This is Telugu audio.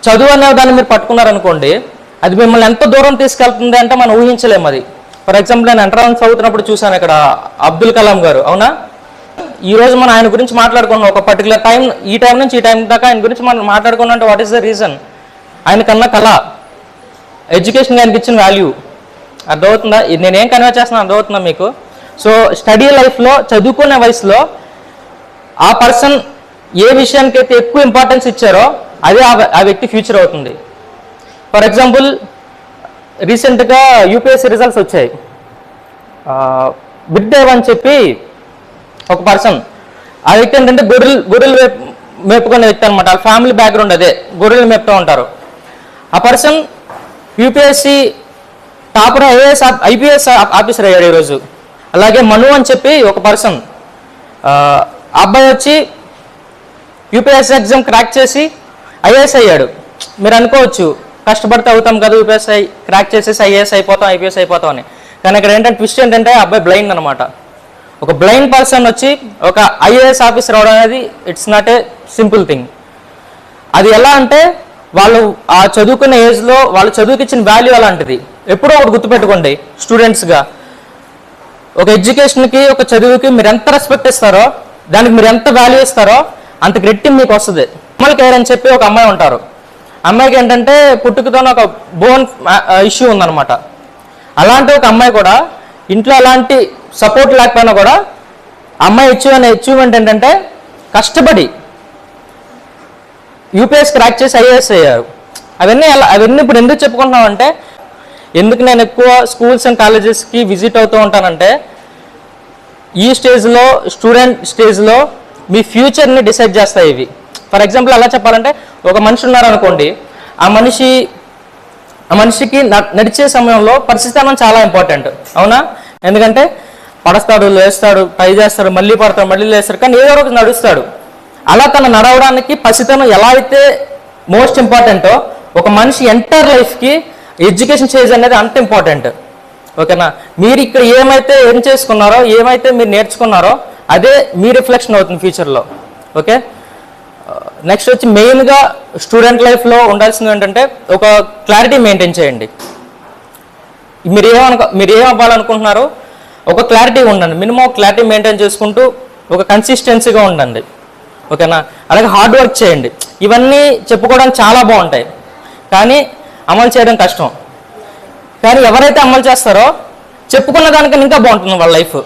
చదువు అనే దాన్ని మీరు పట్టుకున్నారనుకోండి, అది మిమ్మల్ని ఎంత దూరం తీసుకెళ్తుంది అంటే మనం ఊహించలేము. అది ఫర్ ఎగ్జాంపుల్ నేను ఎంట్రన్స్ చదువుతున్నప్పుడు చూశాను ఇక్కడ అబ్దుల్ కలాం గారు, అవునా? ఈరోజు మనం ఆయన గురించి మాట్లాడుకున్నాం, ఒక పర్టికులర్ టైం, ఈ టైం నుంచి ఈ టైం దాకా ఆయన గురించి మనం మాట్లాడుకున్నాం అంటే వాట్ ఈస్ ద రీజన్? ఆయన కన్నా కళ, ఎడ్యుకేషన్ ఆయనకి ఇచ్చిన వాల్యూ. అర్థమవుతుందా? నేనేం కన్వే చేస్తున్నాను అర్థమవుతుందా మీకు? సో స్టడీ లైఫ్లో, చదువుకునే వయసులో ఆ పర్సన్ ఏ విషయానికి అయితే ఎక్కువ ఇంపార్టెన్స్ ఇచ్చారో అదే ఆ వ్యక్తి ఫ్యూచర్ అవుతుంది. ఫర్ ఎగ్జాంపుల్ రీసెంట్గా యూపీఎస్సీ రిజల్ట్స్ వచ్చాయి. బిగ్ దేవ్ అని చెప్పి ఒక పర్సన్, ఆ వ్యక్తి ఏంటంటే గొర్రెలు మేపుకునే వ్యక్తి అనమాట. వాళ్ళ ఫ్యామిలీ బ్యాక్గ్రౌండ్ అదే, గొర్రెలు మేపుతూ ఉంటారు. ఆ person UPSC topper IPS officer అయ్యాడు ఈరోజు. అలాగే మను అని చెప్పి ఒక పర్సన్, అబ్బాయి వచ్చి యూపీఎస్సీ ఎగ్జామ్ క్రాక్ చేసి ఐఏఎస్ అయ్యాడు. మీరు అనుకోవచ్చు కష్టపడితే అవుతాం కదా, యూపీఎస్సీ క్రాక్ చేసేసి ఐఏఎస్ అయిపోతాం, ఐపీఎస్ అయిపోతాం అని. కానీ ఇక్కడ ఏంటంటే ట్విస్ట్ ఏంటంటే అబ్బాయి బ్లైండ్ అనమాట. ఒక బ్లైండ్ పర్సన్ వచ్చి ఒక ఐఏఎస్ ఆఫీసర్ అవడం అనేది it's not a simple thing. అది ఎలా అంటే వాళ్ళు ఆ చదువుకునే ఏజ్లో వాళ్ళు చదువుకి ఇచ్చిన వాల్యూ అలాంటిది. ఎప్పుడో ఒకటి గుర్తుపెట్టుకోండి స్టూడెంట్స్గా, ఒక ఎడ్యుకేషన్కి, ఒక చదువుకి మీరు ఎంత రెస్పెక్ట్ ఇస్తారో, దానికి మీరు ఎంత వాల్యూ ఇస్తారో అంత రెట్టింపు మీకు వస్తుంది. అమ్మాయి కేర్ అని చెప్పి ఒక అమ్మాయి ఉంటారు. అమ్మాయికి ఏంటంటే పుట్టుకతోనే ఒక బోన్ ఇష్యూ ఉందన్నమాట. అలాంటి ఒక అమ్మాయి కూడా ఇంట్లో అలాంటి సపోర్ట్ లేకపోయినా కూడా అమ్మాయి అచీవ్మెంట్ ఏంటంటే కష్టపడి యూపీఎస్ క్రాక్ చేసి ఐఏఎస్ అయ్యారు. అవన్నీ ఇప్పుడు ఎందుకు చెప్పుకుంటున్నామంటే, ఎందుకు నేను ఎక్కువ స్కూల్స్ అండ్ కాలేజెస్కి విజిట్ అవుతూ ఉంటానంటే, ఈ స్టేజ్లో, స్టూడెంట్ స్టేజ్లో మీ ఫ్యూచర్ని డిసైడ్ చేస్తాయి ఇవి. ఫర్ ఎగ్జాంపుల్ అలా చెప్పాలంటే, ఒక మనిషి ఉన్నారనుకోండి, ఆ మనిషికి నడిచే సమయంలో పరిస్థితి చాలా ఇంపార్టెంట్, అవునా? ఎందుకంటే పడస్తాడు, లేస్తాడు, ట్రై చేస్తాడు, మళ్ళీ పడతాడు, మళ్ళీ లేస్తాడు, కానీ ఏదో ఒకటి నడుస్తాడు. అలా తను నడవడానికి పరిస్థితులను ఎలా అయితే మోస్ట్ ఇంపార్టెంటో, ఒక మనిషి ఎంటైర్ లైఫ్కి ఎడ్యుకేషన్ స్టేజ్ అనేది అంత ఇంపార్టెంట్. ఓకేనా? మీరు ఇక్కడ ఏం చేసుకున్నారో, ఏమైతే మీరు నేర్చుకున్నారో అదే మీ రిఫ్లెక్షన్ అవుతుంది ఫ్యూచర్లో. ఓకే, నెక్స్ట్ వచ్చి మెయిన్గా స్టూడెంట్ లైఫ్లో ఉండాల్సింది ఏంటంటే ఒక క్లారిటీ మెయింటైన్ చేయండి. మీరు ఏం అవ్వాలనుకుంటున్నారో ఒక క్లారిటీ ఉండండి. మినిమం క్లారిటీ మెయింటైన్ చేసుకుంటూ ఒక కన్సిస్టెన్సీగా ఉండండి. ఓకేనా? అలాగే హార్డ్ వర్క్ చేయండి. ఇవన్నీ చెప్పుకోవడానికి చాలా బాగుంటాయి, కానీ అమలు చేయడం కష్టం. కానీ ఎవరైతే అమలు చేస్తారో చెప్పుకున్న దానికన్నా ఇంకా బాగుంటుంది వాళ్ళ లైఫ్.